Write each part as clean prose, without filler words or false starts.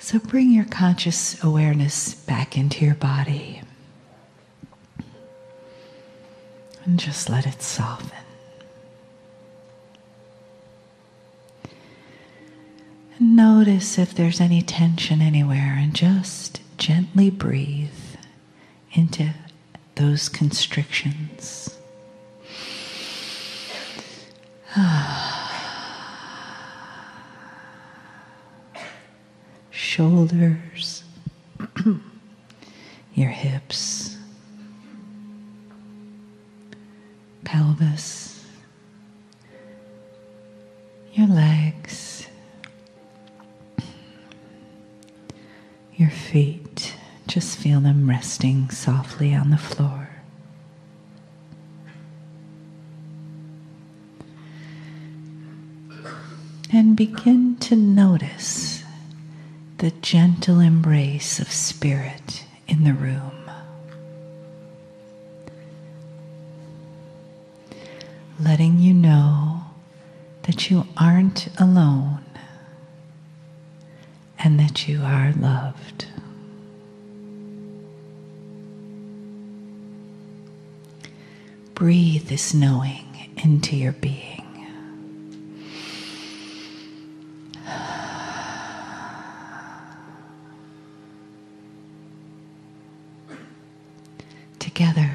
So bring your conscious awareness back into your body and just let it soften. And notice if there's any tension anywhere and just gently breathe into those constrictions. Shoulders, your hips, pelvis, your legs, your feet. Just feel them resting softly on the floor. And begin to notice the gentle embrace of spirit in the room. Letting you know that you aren't alone and that you are loved. Breathe this knowing into your being. Together,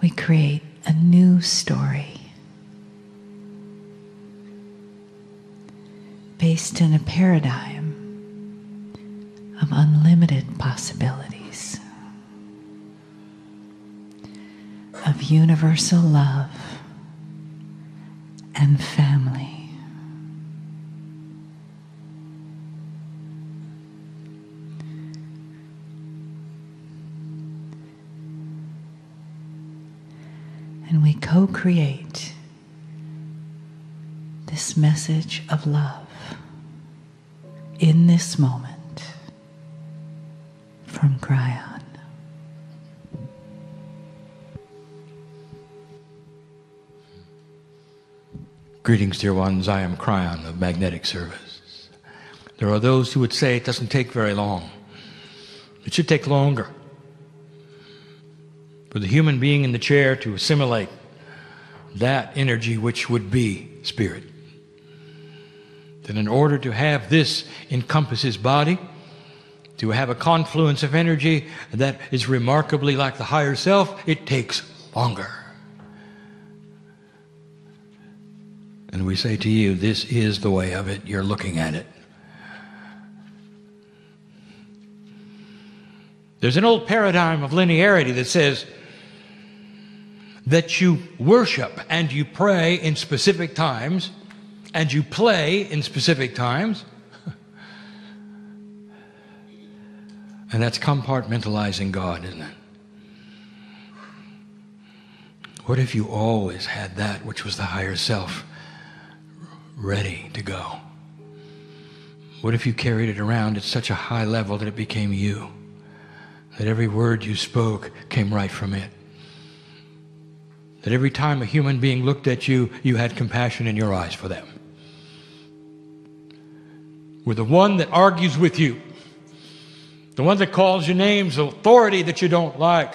we create a new story based in a paradigm of unlimited possibilities, of universal love and family. And we co-create this message of love in this moment from Kryon. Greetings, dear ones. I am Kryon of Magnetic Service. There are those who would say it doesn't take very long. It should take longer for the human being in the chair to assimilate that energy which would be spirit. That in order to have this encompass his body, to have a confluence of energy that is remarkably like the higher self, it takes longer. And we say to you, this is the way of it. You're looking at it. There's an old paradigm of linearity that says that you worship and you pray in specific times and you play in specific times. And that's compartmentalizing God, isn't it? What if you always had that which was the higher self ready to go? What if you carried it around at such a high level that it became you? That every word you spoke came right from it? That every time a human being looked at you, you had compassion in your eyes for them? With the one that argues with you, the one that calls you names, authority that you don't like,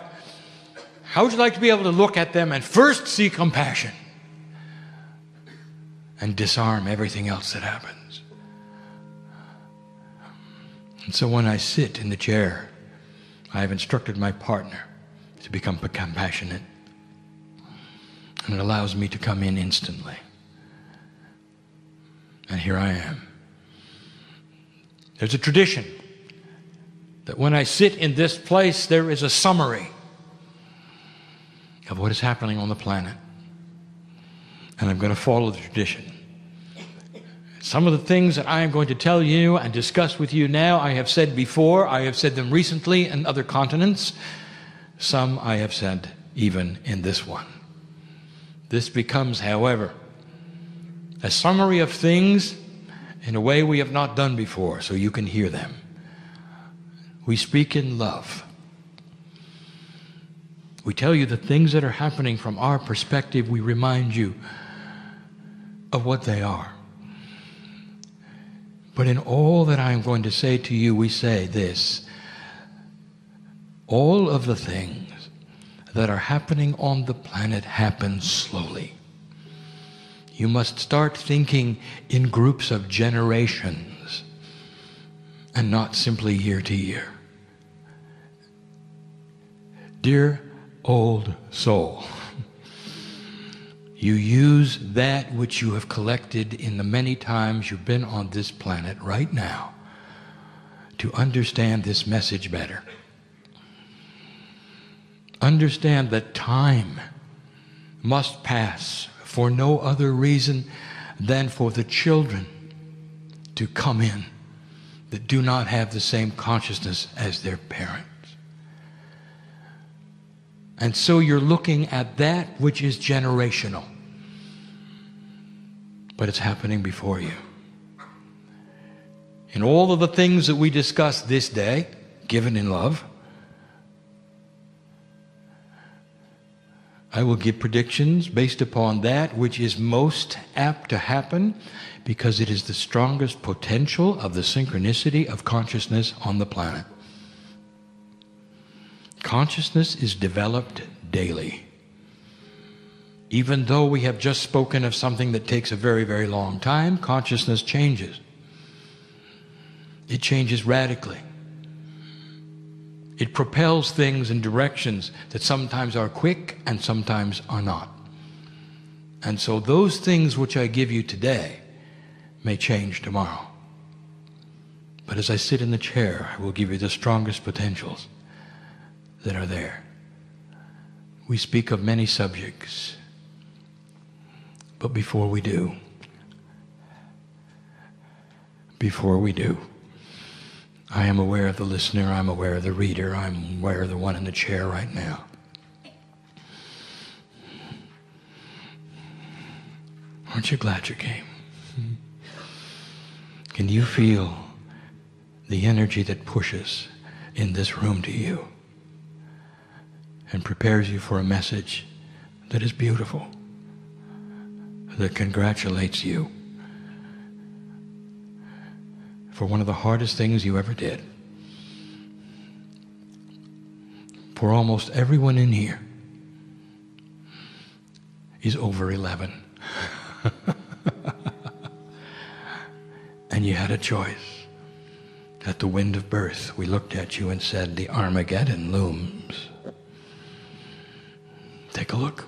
how would you like to be able to look at them and first see compassion and disarm everything else that happens? And so when I sit in the chair, I have instructed my partner to become compassionate. And it allows me to come in instantly. And here I am. There's a tradition that when I sit in this place, there is a summary of what is happening on the planet. And I'm going to follow the tradition. Some of the things that I am going to tell you and discuss with you now, I have said before. I have said them recently in other continents. Some I have said even in this one. This becomes, however, a summary of things in a way we have not done before, so you can hear them. We speak in love. We tell you the things that are happening from our perspective. We remind you of what they are. But in all that I am going to say to you, we say this: all of the things that are happening on the planet happen slowly. You must start thinking in groups of generations and not simply year to year. Dear old soul, you use that which you have collected in the many times you've been on this planet right now to understand this message better. Understand that time must pass for no other reason than for the children to come in that do not have the same consciousness as their parents. And so you're looking at that which is generational. But it's happening before you. In all of the things that we discuss this day, given in love, I will give predictions based upon that which is most apt to happen, because it is the strongest potential of the synchronicity of consciousness on the planet. Consciousness is developed daily. Even though we have just spoken of something that takes a very, very long time, consciousness changes. It changes radically. It propels things in directions that sometimes are quick and sometimes are not. And so those things which I give you today may change tomorrow. But as I sit in the chair, I will give you the strongest potentials that are there. We speak of many subjects, but before we do, I am aware of the listener, I'm aware of the reader, I'm aware of the one in the chair right now. Aren't you glad you came? Can you feel the energy that pushes in this room to you and prepares you for a message that is beautiful, that congratulates you for one of the hardest things you ever did? For almost everyone in here is over 11. And you had a choice. At the wind of birth, we looked at you and said, the Armageddon looms. Take a look.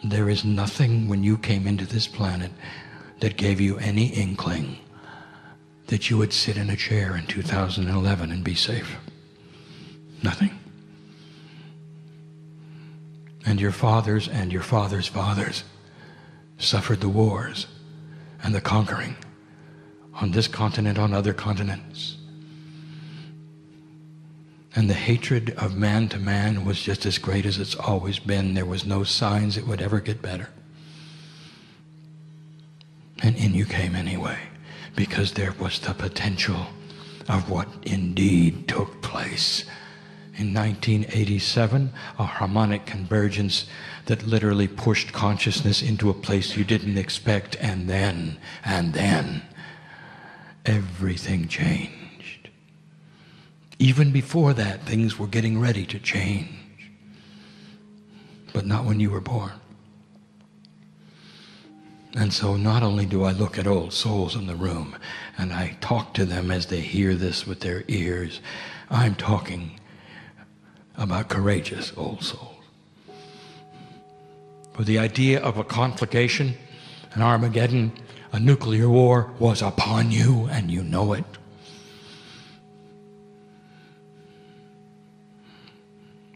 There is nothing when you came into this planet that gave you any inkling that you would sit in a chair in 2011 and be safe. Nothing. And your fathers and your fathers' fathers suffered the wars and the conquering on this continent, on other continents. And the hatred of man to man was just as great as it's always been. There was no signs it would ever get better. And in you came anyway, because there was the potential of what indeed took place. In 1987, a harmonic convergence that literally pushed consciousness into a place you didn't expect, and then, everything changed. Even before that, things were getting ready to change. But not when you were born. And so not only do I look at old souls in the room and I talk to them as they hear this with their ears, I'm talking about courageous old souls. For the idea of a conflagration, an Armageddon, a nuclear war was upon you, and you know it.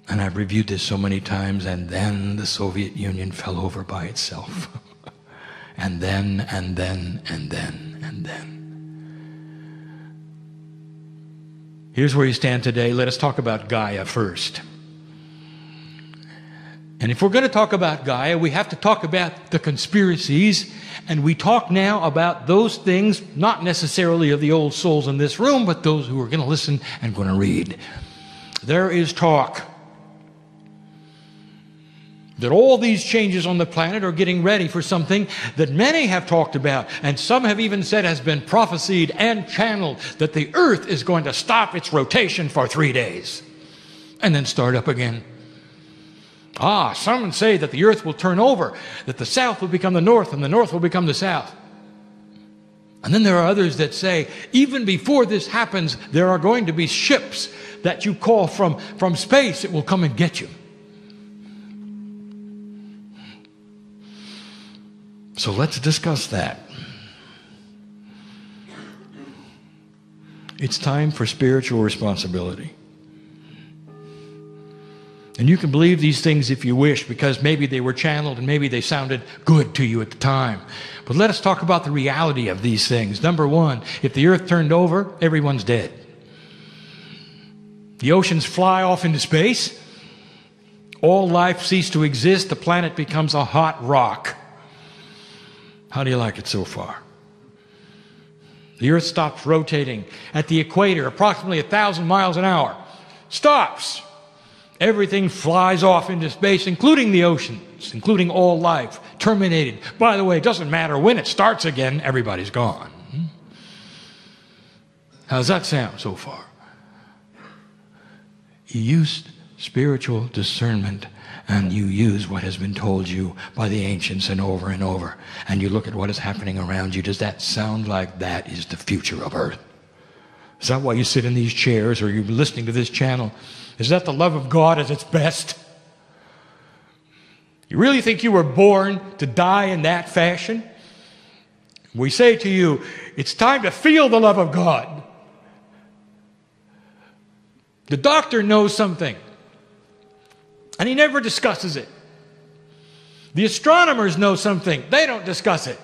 And I've reviewed this so many times, and then the Soviet Union fell over by itself. And then. Here's where you stand today. Let us talk about Gaia first. And if we're going to talk about Gaia, we have to talk about the conspiracies. And we talk now about those things, not necessarily of the old souls in this room, but those who are going to listen and going to read. There is talk that all these changes on the planet are getting ready for something that many have talked about, and some have even said has been prophesied and channeled, that the earth is going to stop its rotation for 3 days and then start up again. Some say that the earth will turn over, that the south will become the north and the north will become the south. And then there are others that say, even before this happens, there are going to be ships that you call from space. It will come and get you. So let's discuss that. It's time for spiritual responsibility. And you can believe these things if you wish, because maybe they were channeled and maybe they sounded good to you at the time. But let us talk about the reality of these things. Number one, if the earth turned over, everyone's dead. The oceans fly off into space. All life ceases to exist. The planet becomes a hot rock. How do you like it so far? The earth stops rotating at the equator, approximately 1,000 miles an hour. Stops. Everything flies off into space, including the oceans, including all life, terminated. By the way, it doesn't matter when it starts again, everybody's gone. How's that sound so far? You used spiritual discernment, and you use what has been told you by the ancients and over, and you look at what is happening around you. Does that sound like that is the future of earth? Is that why you sit in these chairs or you're listening to this channel? Is that the love of God at its best? You really think you were born to die in that fashion? We say to you, it's time to feel the love of God. The doctor knows something, and he never discusses it. The astronomers know something. They don't discuss it.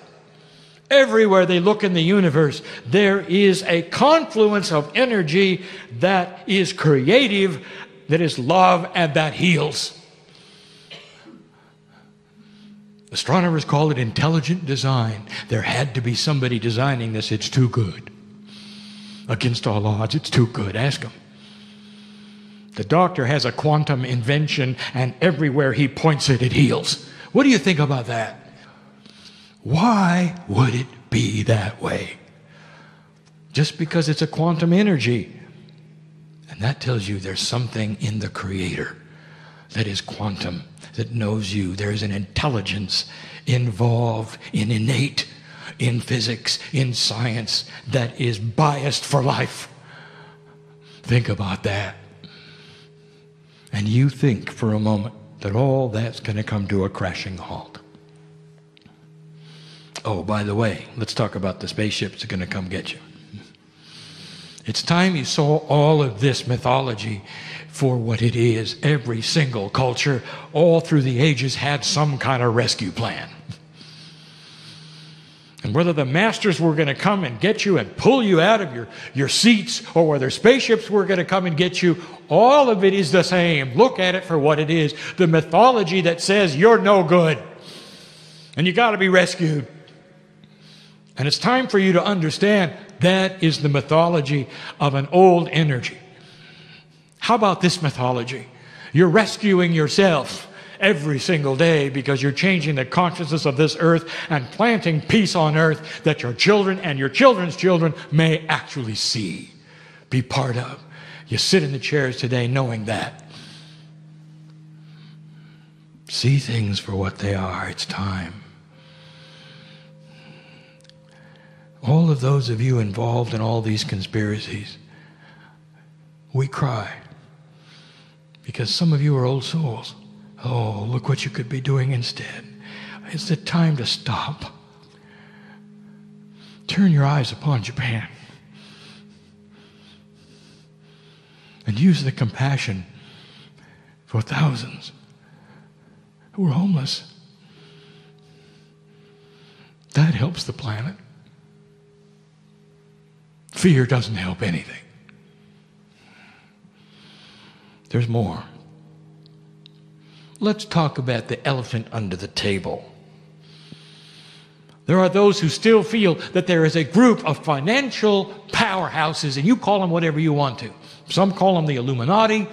Everywhere they look in the universe, there is a confluence of energy that is creative, that is love, and that heals. Astronomers call it intelligent design. There had to be somebody designing this. It's too good. Against all odds, it's too good. Ask him. The doctor has a quantum invention, and everywhere he points it, it heals. What do you think about that? Why would it be that way? Just because it's a quantum energy. And that tells you there's something in the Creator that is quantum, that knows you. There's an intelligence involved in innate, in physics, in science, that is biased for life. Think about that. And you think for a moment that all that's going to come to a crashing halt. Oh, by the way, let's talk about the spaceships that are going to come get you. It's time you saw all of this mythology for what it is. Every single culture, all through the ages, had some kind of rescue plan. And whether the masters were going to come and get you and pull you out of your seats, or whether spaceships were going to come and get you, all of it is the same. Look at it for what it is. The mythology that says you're no good and you got to be rescued. And it's time for you to understand that is the mythology of an old energy. How about this mythology? You're rescuing yourself every single day because you're changing the consciousness of this earth and planting peace on earth that your children and your children's children may actually see, be part of. You sit in the chairs today knowing that. See things for what they are. It's time. All of those of you involved in all these conspiracies, we cry because some of you are old souls. Oh, look what you could be doing instead. It's the time to stop. Turn your eyes upon Japan and use the compassion for thousands who are homeless. That helps the planet. Fear doesn't help anything. There's more. Let's talk about the elephant under the table. There are those who still feel that there is a group of financial powerhouses, and you call them whatever you want to. Some call them the Illuminati.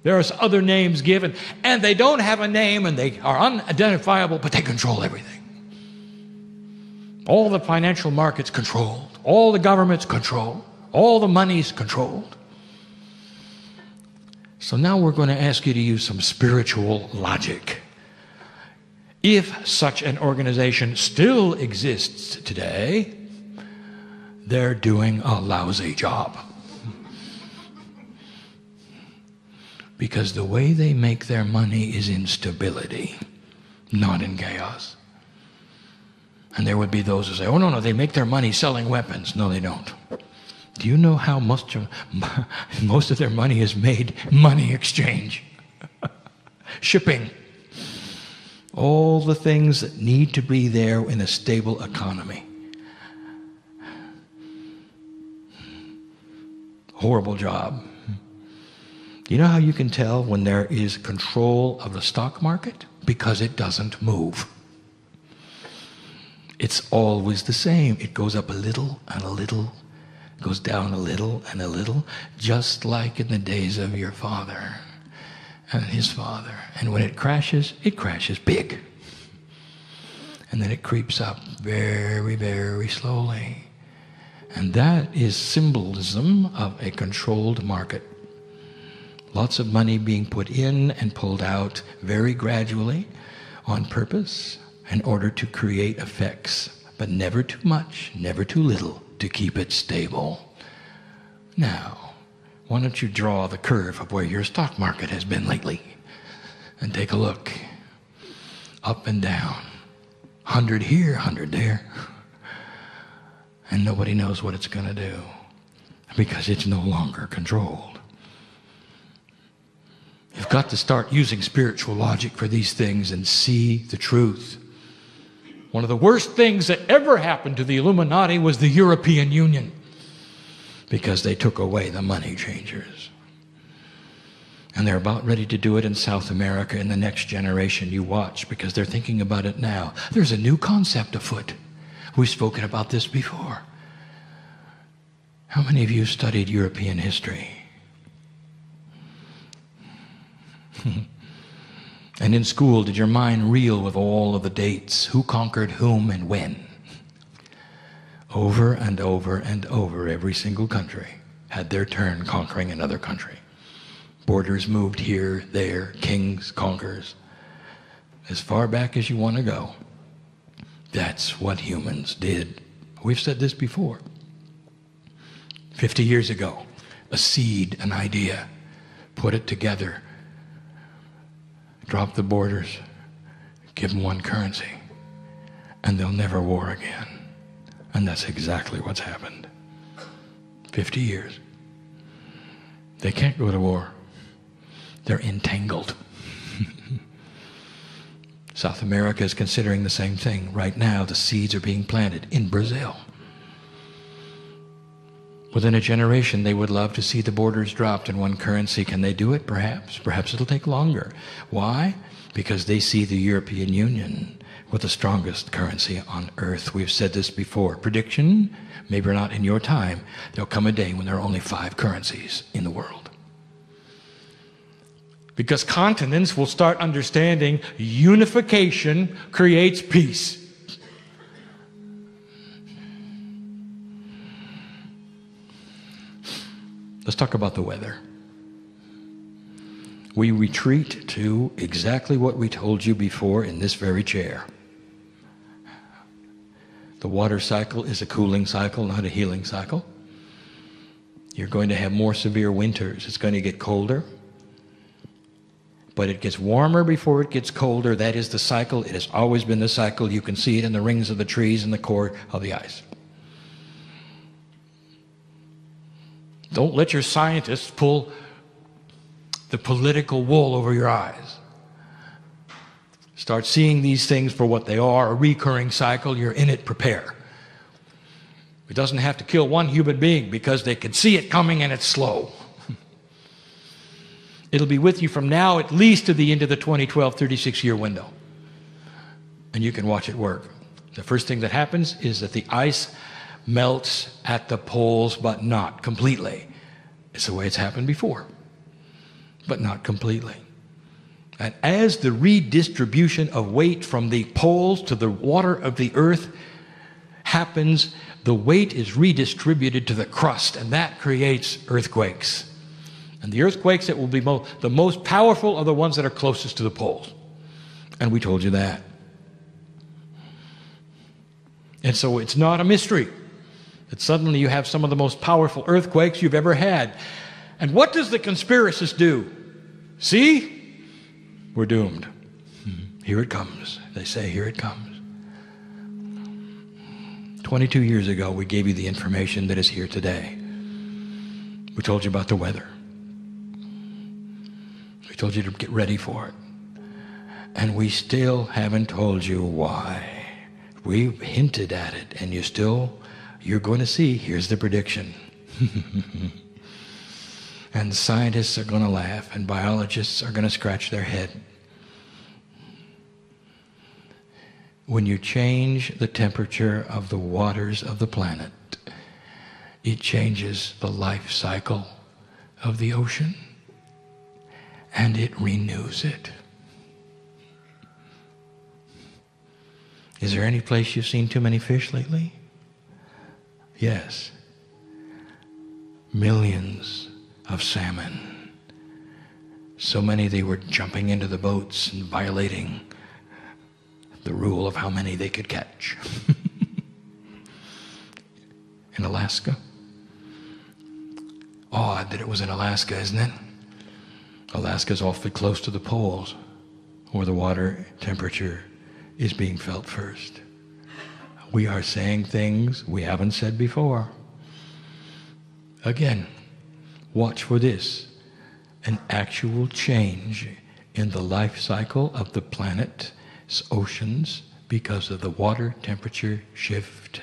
There's other names given, and they don't have a name, and they are unidentifiable, but they control everything. All the financial markets controlled. All the governments controlled. All the money's controlled. So now we're going to ask you to use some spiritual logic. If such an organization still exists today, they're doing a lousy job. Because the way they make their money is in stability, not in chaos. And there would be those who say, oh, no, they make their money selling weapons. No, they don't. Do you know how most of their money is made? Money exchange, shipping, all the things that need to be there in a stable economy. Horrible job. You know how you can tell when there is control of the stock market? Because it doesn't move. It's always the same. It goes up a little and a little, goes down a little and a little, just like in the days of your father and his father. And when it crashes big. And then it creeps up very, very slowly. And that is symbolism of a controlled market. Lots of money being put in and pulled out very gradually on purpose in order to create effects, but never too much, never too little to keep it stable. Now, why don't you draw the curve of where your stock market has been lately and take a look. Up and down. 100 here, 100 there. And nobody knows what it's going to do because it's no longer controlled. You've got to start using spiritual logic for these things and see the truth. One of the worst things that ever happened to the Illuminati was the European Union, because they took away the money changers. And they're about ready to do it in South America in the next generation. You watch, because they're thinking about it now. There's a new concept afoot. We've spoken about this before. How many of you studied European history? And in school, did your mind reel with all of the dates? Who conquered whom and when? Over and over and over, every single country had their turn conquering another country. Borders moved here, there, kings, conquerors. As far back as you want to go. That's what humans did. We've said this before. 50 years ago, a seed, an idea, put it together, drop the borders, give them one currency, and they'll never war again. And that's exactly what's happened. 50 years. They can't go to war. They're entangled. South America is considering the same thing. Right now, the seeds are being planted in Brazil. Within a generation, they would love to see the borders dropped in one currency. Can they do it? Perhaps. Perhaps it'll take longer. Why? Because they see the European Union with the strongest currency on earth. We've said this before. Prediction, maybe not in your time, there'll come a day when there are only 5 currencies in the world. Because continents will start understanding unification creates peace. Let's talk about the weather. We retreat to exactly what we told you before in this very chair. The water cycle is a cooling cycle, not a healing cycle. You're going to have more severe winters. It's going to get colder. But it gets warmer before it gets colder. That is the cycle. It has always been the cycle. You can see it in the rings of the trees and the core of the ice. Don't let your scientists pull the political wool over your eyes. Start seeing these things for what they are, a recurring cycle. You're in it, prepare. It doesn't have to kill one human being because they can see it coming and it's slow. It'll be with you from now at least to the end of the 2012 36-year window. And you can watch it work. The first thing that happens is that the ice melts at the poles, but not completely. It's the way it's happened before. but not completely. And as the redistribution of weight from the poles to the water of the earth happens, the weight is redistributed to the crust, and that creates earthquakes. And the earthquakes that will be the most powerful are the ones that are closest to the poles. And we told you that. And so it's not a mystery that suddenly you have some of the most powerful earthquakes you've ever had. And what does the conspiracists do? See? We're doomed. Here it comes. They say, here it comes. 22 years ago, we gave you the information that is here today. We told you about the weather. We told you to get ready for it. And we still haven't told you why. We hinted at it, and you're going to see, here's the prediction. And scientists are going to laugh, and biologists are going to scratch their head. When you change the temperature of the waters of the planet, it changes the life cycle of the ocean, and it renews it. Is there any place you've seen too many fish lately? Yes. Millions of salmon. So many they were jumping into the boats and violating the rule of how many they could catch. In Alaska. Odd that it was in Alaska, isn't it? Alaska's awfully close to the poles, where the water temperature is being felt first. We are saying things we haven't said before. Again, watch for this. An actual change in the life cycle of the planet's oceans because of the water temperature shift.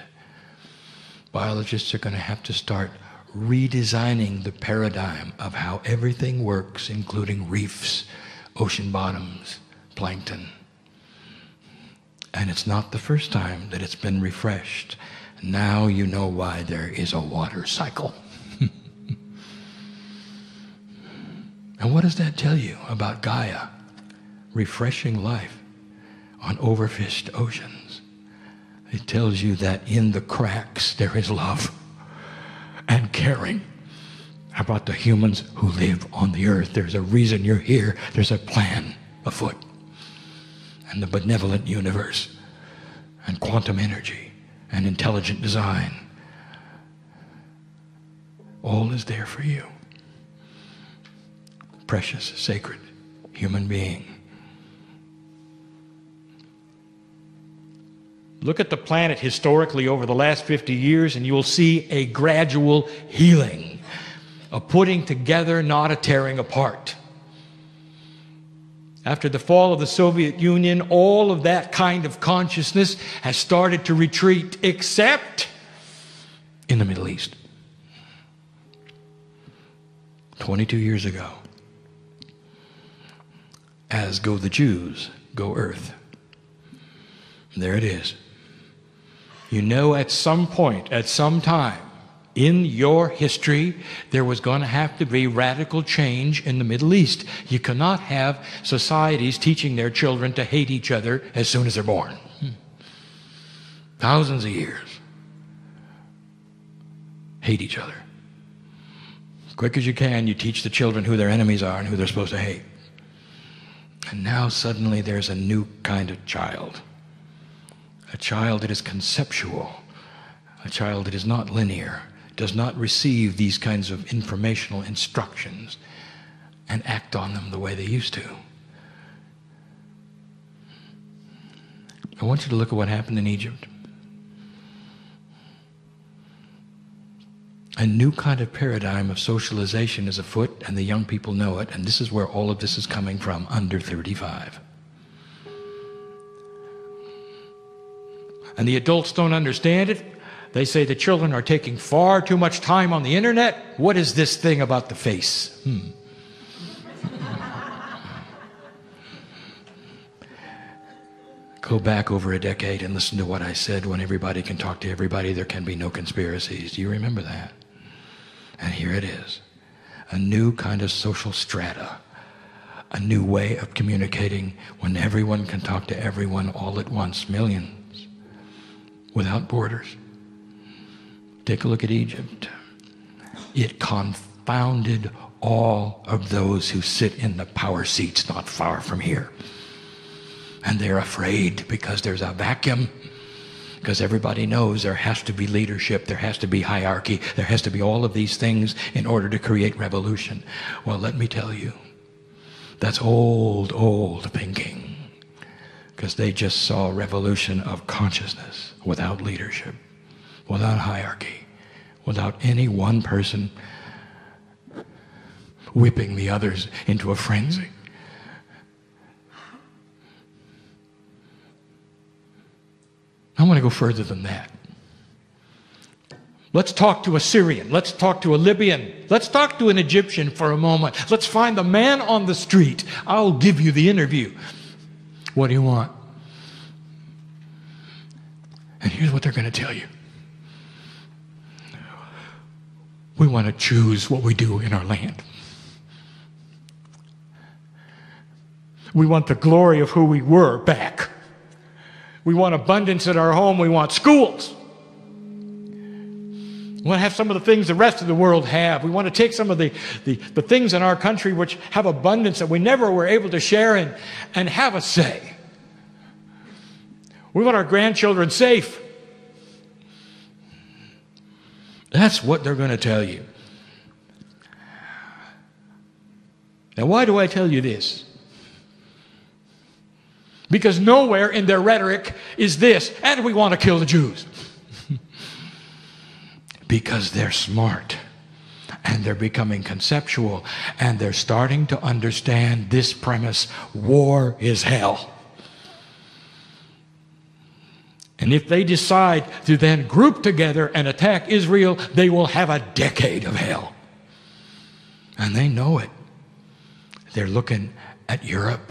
Biologists are going to have to start redesigning the paradigm of how everything works, including reefs, ocean bottoms, plankton. And it's not the first time that it's been refreshed. Now you know why there is a water cycle. And what does that tell you about Gaia refreshing life on overfished oceans? It tells you that in the cracks there is love and caring about the humans who live on the earth. There's a reason you're here. There's a plan afoot. And the benevolent universe and quantum energy and intelligent design, all is there for you. Precious, sacred human being. Look at the planet historically over the last 50 years and you will see a gradual healing, a putting together, not a tearing apart. After the fall of the Soviet Union, all of that kind of consciousness has started to retreat, except in the Middle East. 22 years ago. As go the Jews, go earth. There it is. You know, at some point, at some time, in your history, there was going to have to be radical change in the Middle East. You cannot have societies teaching their children to hate each other as soon as they're born. Thousands of years. Hate each other. As quick as you can, you teach the children who their enemies are and who they're supposed to hate. And now suddenly there's a new kind of child. A child that is conceptual. A child that is not linear. Does not receive these kinds of informational instructions and act on them the way they used to. I want you to look at what happened in Egypt. A new kind of paradigm of socialization is afoot, and the young people know it, and this is where all of this is coming from, under 35. And the adults don't understand it. They say the children are taking far too much time on the internet. What is this thing about the face? Go back over a decade and listen to what I said. When everybody can talk to everybody, there can be no conspiracies. Do you remember that? And here it is. A new kind of social strata a new way of communicating when everyone can talk to everyone all at once, millions, without borders. Take a look at Egypt. It confounded all of those who sit in the power seats not far from here. And they're afraid because there's a vacuum, because everybody knows there has to be leadership, there has to be hierarchy, there has to be all of these things in order to create revolution. Well, let me tell you, that's old thinking, because they just saw a revolution of consciousness without leadership, without hierarchy, without any one person whipping the others into a frenzy. I want to go further than that. Let's talk to a Syrian. Let's talk to a Libyan. Let's talk to an Egyptian for a moment. Let's find the man on the street. I'll give you the interview. What do you want? And here's what they're going to tell you. We want to choose what we do in our land. We want the glory of who we were back. We want abundance at our home. We want schools. We want to have some of the things the rest of the world have. We want to take some of the things in our country which have abundance that we never were able to share in and have a say. We want our grandchildren safe. That's what they're going to tell you. Now, why do I tell you this? Because nowhere in their rhetoric is this, and we want to kill the Jews. Because they're smart, and they're becoming conceptual, and they're starting to understand this premise: war is hell. And if they decide to then group together and attack Israel, they will have a decade of hell. And they know it. They're looking at Europe.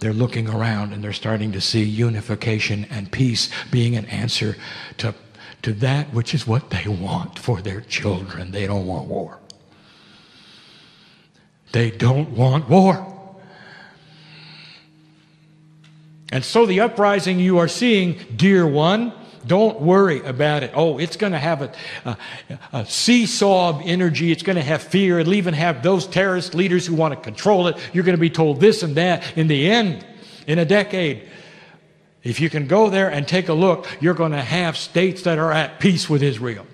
They're looking around and they're starting to see unification and peace being an answer to that which is what they want for their children. They don't want war. They don't want war. And so the uprising you are seeing, dear one, don't worry about it. Oh, it's going to have a seesaw of energy. It's going to have fear. It'll even have those terrorist leaders who want to control it. You're going to be told this and that. In the end, in a decade, if you can go there and take a look, you're going to have states that are at peace with Israel.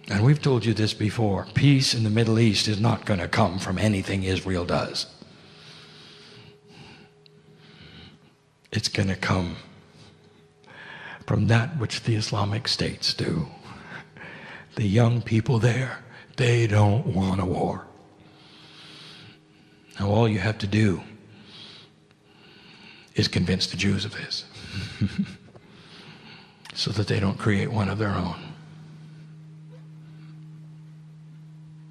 And we've told you this before. Peace in the Middle East is not going to come from anything Israel does. It's going to come from that which the Islamic states do. The young people there, they don't want a war. Now all you have to do is convince the Jews of this so that they don't create one of their own.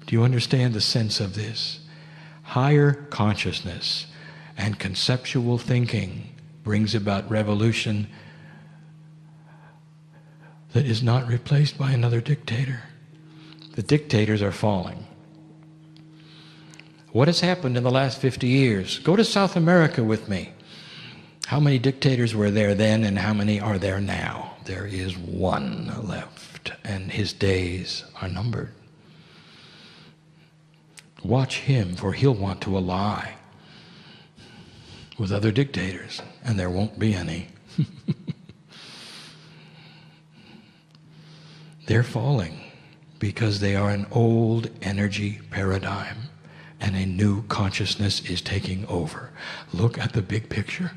Do you understand the sense of this? Higher consciousness and conceptual thinking brings about revolution that is not replaced by another dictator. The dictators are falling. What has happened in the last 50 years? Go to South America with me. How many dictators were there then and how many are there now? There is one left, and his days are numbered. Watch him, for he'll want to ally with other dictators, and there won't be any. They're falling because they are an old energy paradigm, and a new consciousness is taking over. Look at the big picture.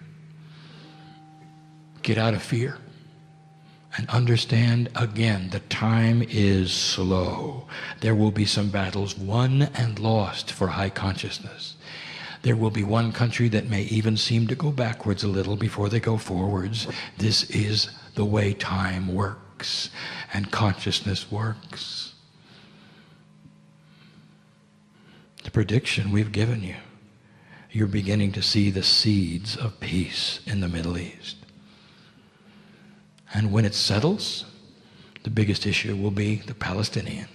Get out of fear and understand again, the time is slow. There will be some battles won and lost for high consciousness. There will be one country that may even seem to go backwards a little before they go forwards. This is the way time works and consciousness works. The prediction we've given you, you're beginning to see the seeds of peace in the Middle East. And when it settles, the biggest issue will be the Palestinian.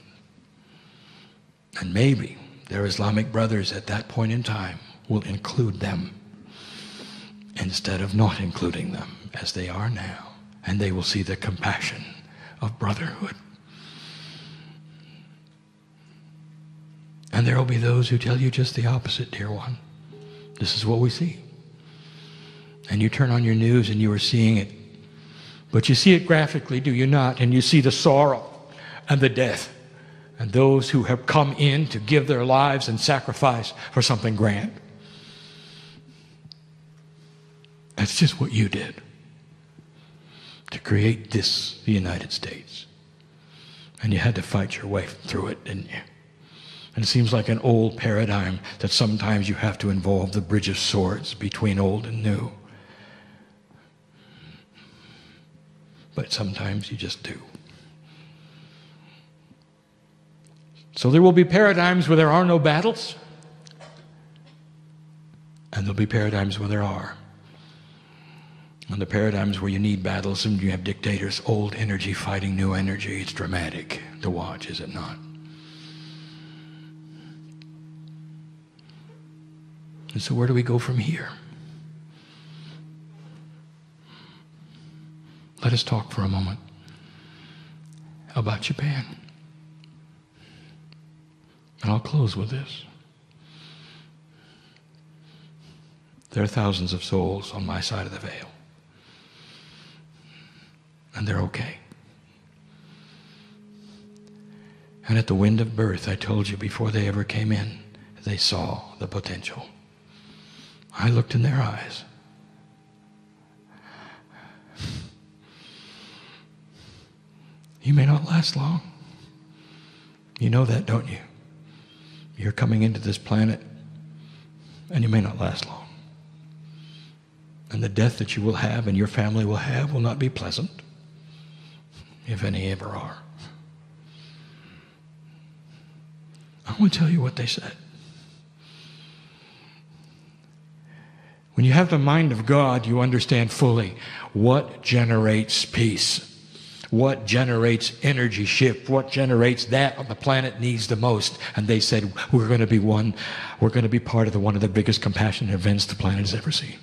And maybe their Islamic brothers at that point in time will include them instead of not including them as they are now. And they will see the compassion of brotherhood. And there will be those who tell you just the opposite, dear one. This is what we see. And you turn on your news and you are seeing it. But you see it graphically, do you not? And you see the sorrow and the death and those who have come in to give their lives and sacrifice for something grand. That's just what you did to create this, the United States. And you had to fight your way through it, didn't you? And it seems like an old paradigm that sometimes you have to involve the bridge of swords between old and new. But sometimes you just do. So there will be paradigms where there are no battles, and there'll be paradigms where there are. And the paradigms where you need battles and you have dictators, old energy fighting new energy, it's dramatic to watch, is it not? And so where do we go from here? Let us talk for a moment about Japan. And I'll close with this. There are thousands of souls on my side of the veil. And they're okay. And at the wind of birth, I told you before they ever came in, they saw the potential. I looked in their eyes. You may not last long. You know that, don't you? You're coming into this planet, and you may not last long. And the death that you will have and your family will have will not be pleasant, if any ever are. I want to tell you what they said. When you have the mind of God, you understand fully what generates peace, what generates energy shift, what generates that the planet needs the most. And they said, we're going to be part of one of the biggest compassionate events the planet has ever seen.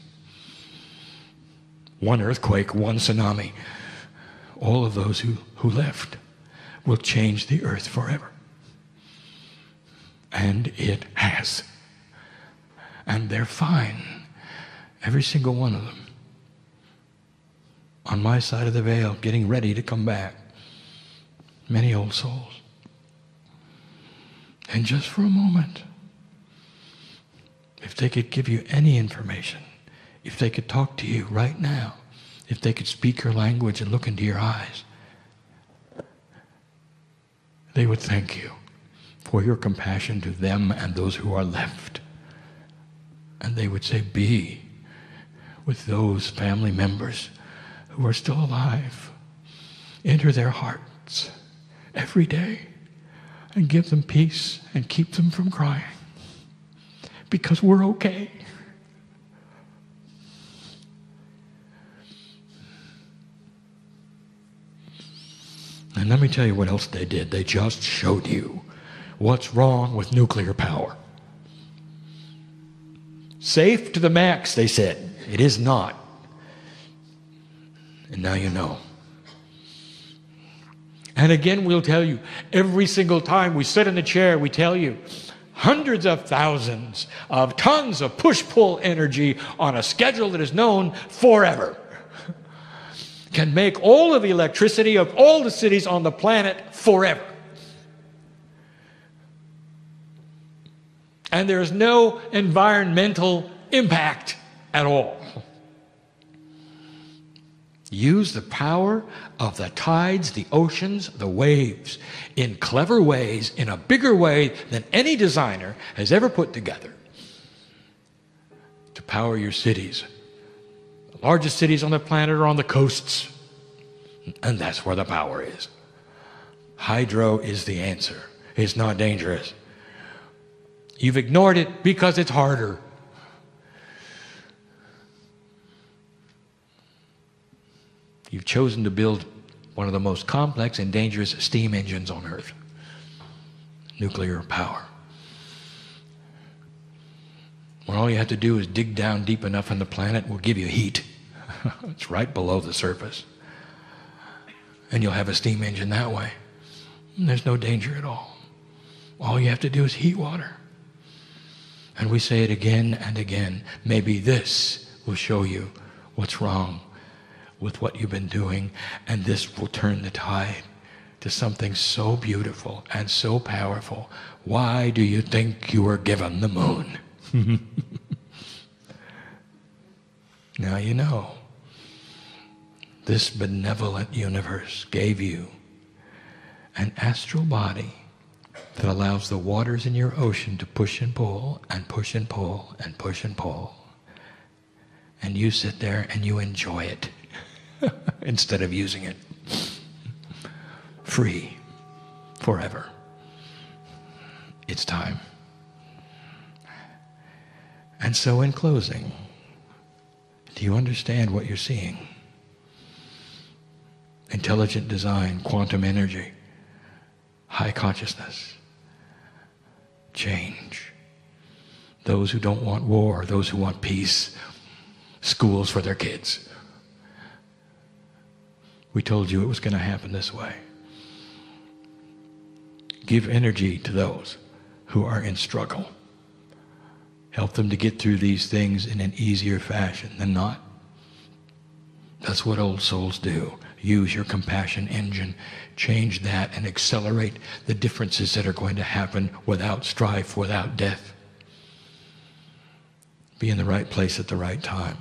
One earthquake, one tsunami. All of those who left will change the earth forever. And it has. And they're fine. Every single one of them. On my side of the veil, getting ready to come back. Many old souls. And just for a moment, if they could give you any information, if they could talk to you right now, if they could speak your language and look into your eyes, they would thank you for your compassion to them and those who are left. And they would say, be with those family members who are still alive. Enter their hearts every day and give them peace and keep them from crying. Because we're okay. And let me tell you what else they did. They just showed you what's wrong with nuclear power. Safe to the max, they said. It is not. And now you know. And again, we'll tell you, every single time we sit in the chair, we tell you, hundreds of thousands of tons of push-pull energy on a schedule that is known forever can make all of the electricity of all the cities on the planet forever. And there is no environmental impact at all. Use the power of the tides, the oceans, the waves in clever ways, in a bigger way than any designer has ever put together to power your cities. The largest cities on the planet are on the coasts, and that's where the power is. Hydro is the answer. It's not dangerous. You've ignored it because it's harder. You've chosen to build one of the most complex and dangerous steam engines on Earth. Nuclear power. when all you have to do is dig down deep enough on the planet, will give you heat. It's right below the surface. And you'll have a steam engine that way. And there's no danger at all. All you have to do is heat water. And we say it again and again. Maybe this will show you what's wrong with what you've been doing, and this will turn the tide to something so beautiful and so powerful. Why do you think you were given the moon? Now you know. This benevolent universe gave you an astral body that allows the waters in your ocean to push and pull and push and pull and push and pull. And you sit there and you enjoy it instead of using it. Free forever. It's time. And so in closing, do you understand what you're seeing? Intelligent design, quantum energy, high consciousness, change. Those who don't want war, those who want peace, schools for their kids. We told you it was going to happen this way. Give energy to those who are in struggle. Help them to get through these things in an easier fashion than not. That's what old souls do. Use your compassion engine, change that, and accelerate the differences that are going to happen without strife, without death. Be in the right place at the right time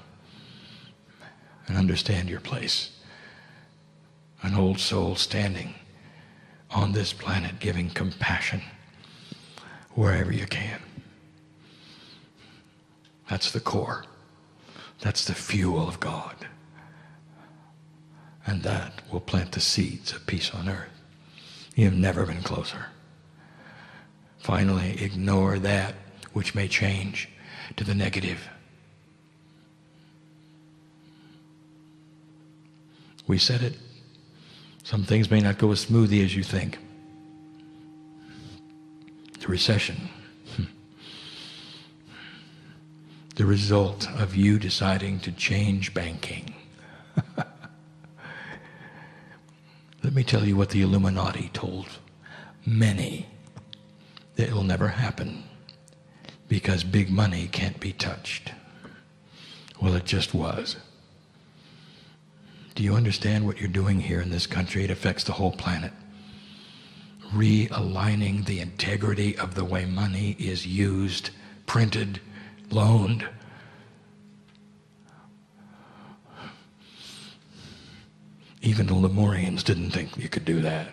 and understand your place. An old soul standing on this planet giving compassion wherever you can. That's the core. That's the fuel of God. And that will plant the seeds of peace on earth. You have never been closer. Finally, ignore that which may change to the negative. We said it. Some things may not go as smoothly as you think. The recession. The result of you deciding to change banking. Let me tell you what the Illuminati told many, that it will never happen because big money can't be touched. Well, it just was. Do you understand what you're doing here in this country? It affects the whole planet. Realigning the integrity of the way money is used, printed, loaned. Even the Lemurians didn't think you could do that.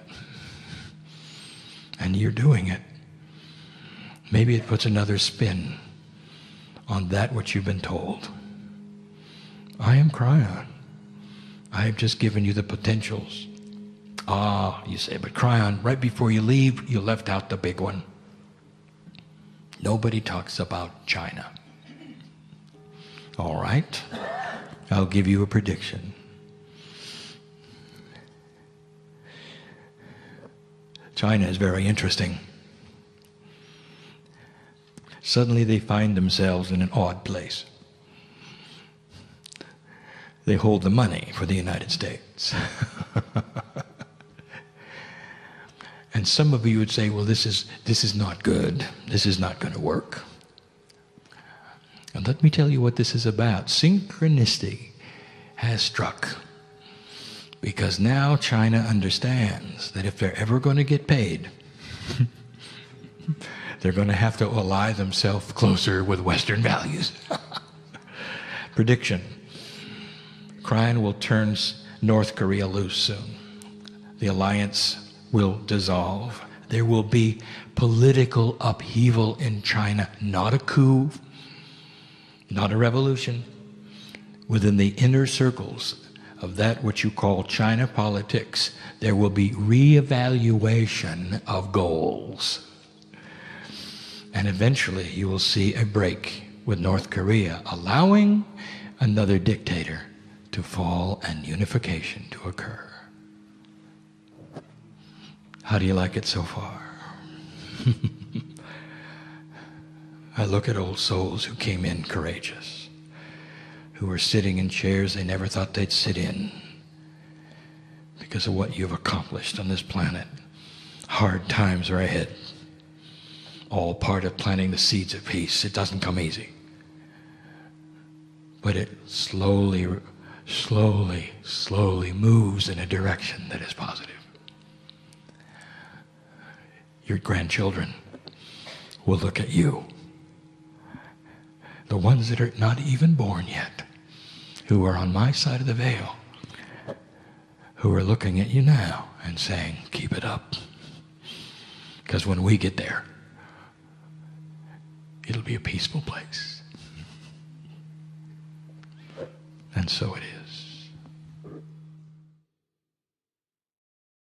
And you're doing it. Maybe it puts another spin on that which you've been told. I am Kryon. I have just given you the potentials. Ah, you say, but Kryon, right before you leave, you left out the big one. Nobody talks about China. All right, I'll give you a prediction. China is very interesting. Suddenly they find themselves in an odd place. They hold the money for the United States. And some of you would say, well, this is not good. This is not going to work. And let me tell you what this is about. Synchronicity has struck. Because now China understands that if they're ever going to get paid, they're going to have to ally themselves closer with Western values. Prediction. Kryon will turn North Korea loose soon. The alliance will dissolve. There will be political upheaval in China, not a coup, not a revolution. Within the inner circles of that which you call China politics, there will be reevaluation of goals. And eventually you will see a break with North Korea, allowing another dictator to fall and unification to occur. How do you like it so far? I look at old souls who came in courageous, who were sitting in chairs they never thought they'd sit in because of what you've accomplished on this planet. Hard times are ahead. All part of planting the seeds of peace. It doesn't come easy. But it slowly moves in a direction that is positive. Your grandchildren will look at you. The ones that are not even born yet, who are on my side of the veil, who are looking at you now and saying, keep it up. Because when we get there, it'll be a peaceful place. And so it is.